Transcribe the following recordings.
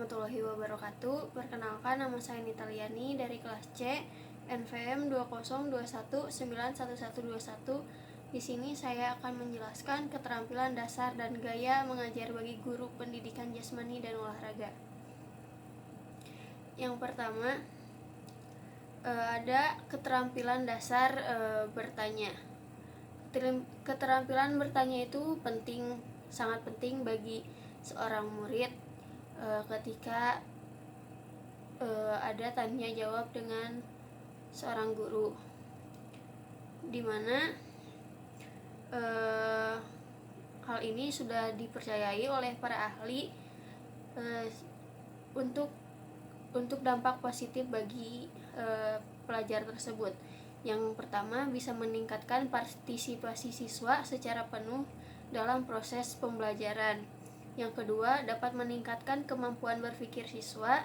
warahmatullahi wabarakatuh. Perkenalkan, nama saya Nita Liani dari kelas C NVM 2021911121. Di sini saya akan menjelaskan keterampilan dasar dan gaya mengajar bagi guru pendidikan jasmani dan olahraga. Yang pertama, ada keterampilan dasar bertanya. Keterampilan bertanya itu sangat penting bagi seorang murid ketika ada tanya jawab dengan seorang guru, dimana hal ini sudah dipercayai oleh para ahli untuk dampak positif bagi pelajar tersebut. Yang pertama, bisa meningkatkan partisipasi siswa secara penuh dalam proses pembelajaran. Yang kedua, dapat meningkatkan kemampuan berpikir siswa.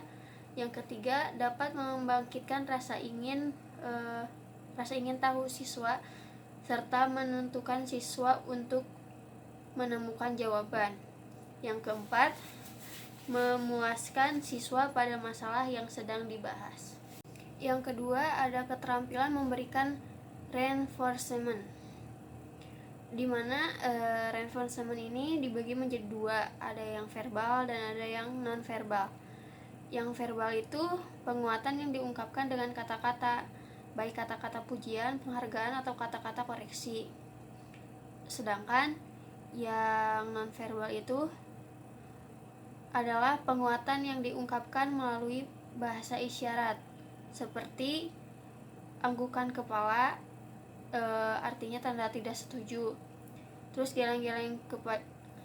Yang ketiga, dapat membangkitkan rasa ingin tahu siswa serta menentukan siswa untuk menemukan jawaban. Yang keempat, memuaskan siswa pada masalah yang sedang dibahas. Yang kedua, ada keterampilan memberikan reinforcement, di mana reinforcement ini dibagi menjadi dua, ada yang verbal dan ada yang non verbal. Yang verbal itu penguatan yang diungkapkan dengan kata-kata, baik kata-kata pujian, penghargaan, atau kata-kata koreksi. Sedangkan yang non verbal itu adalah penguatan yang diungkapkan melalui bahasa isyarat, seperti anggukan kepala, artinya tanda tidak setuju. Terus geleng-geleng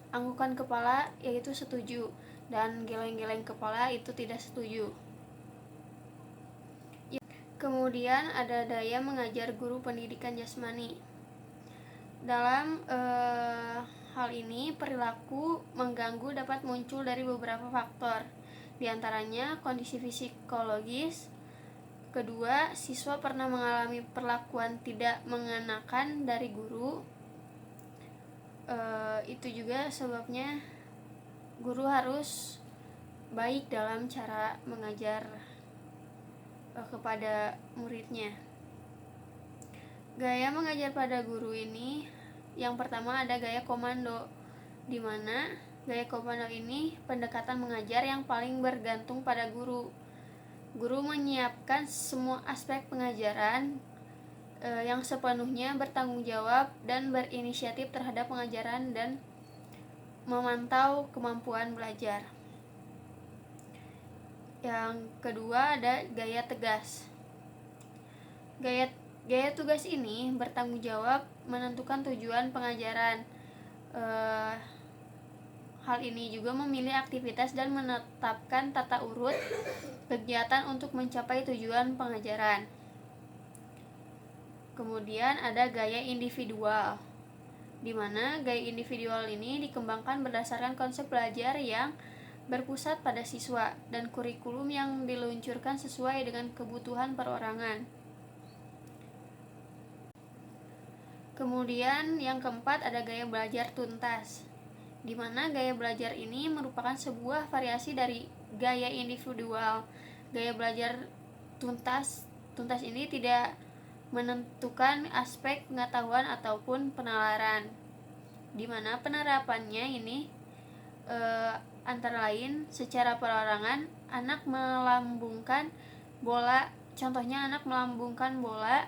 anggukan kepala yaitu setuju, dan geleng-geleng kepala itu tidak setuju. Kemudian ada daya mengajar guru pendidikan jasmani. Dalam hal ini, perilaku mengganggu dapat muncul dari beberapa faktor, diantaranya kondisi psikologis. Kedua, siswa pernah mengalami perlakuan tidak mengenakan dari guru. Itu juga sebabnya guru harus baik dalam cara mengajar kepada muridnya. Gaya mengajar pada guru ini, yang pertama ada gaya komando, di mana gaya komando ini pendekatan mengajar yang paling bergantung pada guru. Guru menyiapkan semua aspek pengajaran yang sepenuhnya bertanggung jawab dan berinisiatif terhadap pengajaran dan memantau kemampuan belajar. Yang kedua ada gaya tegas. Gaya tugas ini bertanggung jawab menentukan tujuan pengajaran. Hal ini juga memilih aktivitas dan menetapkan tata urut kegiatan untuk mencapai tujuan pengajaran. Kemudian ada gaya individual, di mana gaya individual ini dikembangkan berdasarkan konsep belajar yang berpusat pada siswa dan kurikulum yang diluncurkan sesuai dengan kebutuhan perorangan. Kemudian yang keempat ada gaya belajar tuntas, di mana gaya belajar ini merupakan sebuah variasi dari gaya individual. Gaya belajar tuntas ini tidak menentukan aspek pengetahuan ataupun penalaran, di mana penerapannya ini antara lain secara perorangan, anak melambungkan bola, contohnya anak melambungkan bola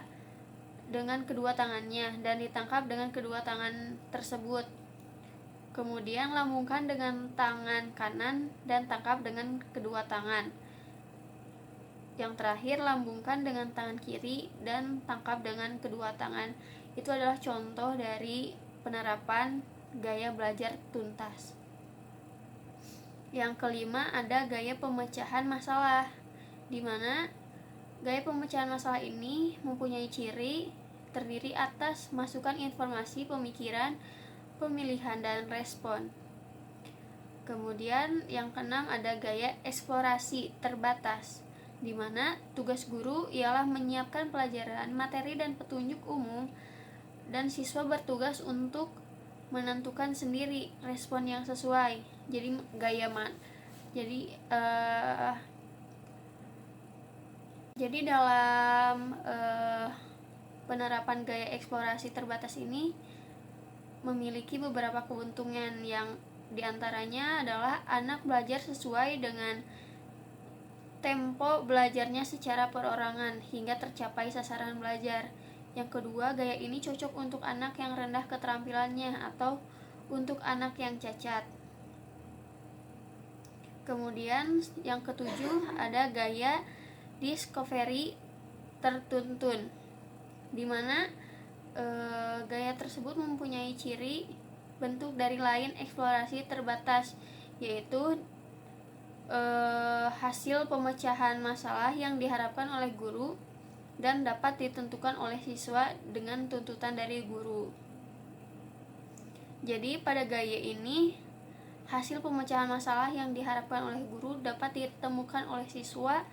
dengan kedua tangannya dan ditangkap dengan kedua tangan tersebut. Kemudian lambungkan dengan tangan kanan dan tangkap dengan kedua tangan. Yang terakhir, lambungkan dengan tangan kiri dan tangkap dengan kedua tangan. Itu adalah contoh dari penerapan gaya belajar tuntas. Yang kelima ada gaya pemecahan masalah, di mana gaya pemecahan masalah ini mempunyai ciri terdiri atas masukan informasi, pemikiran, pemilihan, dan respon. Kemudian yang keenam ada gaya eksplorasi terbatas, di mana tugas guru ialah menyiapkan pelajaran, materi, dan petunjuk umum, dan siswa bertugas untuk menentukan sendiri respon yang sesuai. Jadi Jadi dalam penerapan gaya eksplorasi terbatas ini memiliki beberapa keuntungan, yang diantaranya adalah anak belajar sesuai dengan tempo belajarnya secara perorangan hingga tercapai sasaran belajar. Yang kedua, gaya ini cocok untuk anak yang rendah keterampilannya atau untuk anak yang cacat. Kemudian yang ketujuh ada gaya discovery tertuntun, di mana gaya tersebut mempunyai ciri bentuk dari lain eksplorasi terbatas, yaitu hasil pemecahan masalah yang diharapkan oleh guru dan dapat ditentukan oleh siswa dengan tuntutan dari guru. Jadi pada gaya ini, hasil pemecahan masalah yang diharapkan oleh guru dapat ditemukan oleh siswa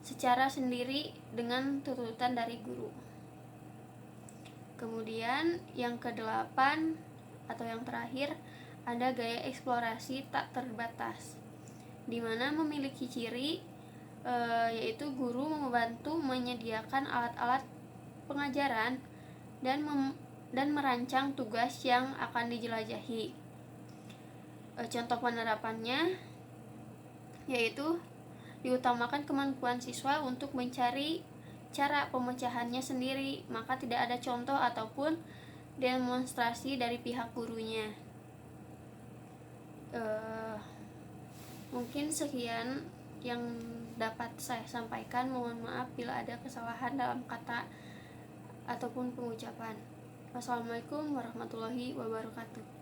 secara sendiri dengan tuntutan dari guru. Kemudian yang kedelapan atau yang terakhir ada gaya eksplorasi tak terbatas, di mana memiliki ciri yaitu guru membantu menyediakan alat-alat pengajaran dan merancang tugas yang akan dijelajahi. Contoh penerapannya yaitu diutamakan kemampuan siswa untuk mencari cara pemecahannya sendiri, maka tidak ada contoh ataupun demonstrasi dari pihak gurunya. Mungkin sekian yang dapat saya sampaikan. Mohon maaf bila ada kesalahan dalam kata ataupun pengucapan. Wassalamualaikum warahmatullahi wabarakatuh.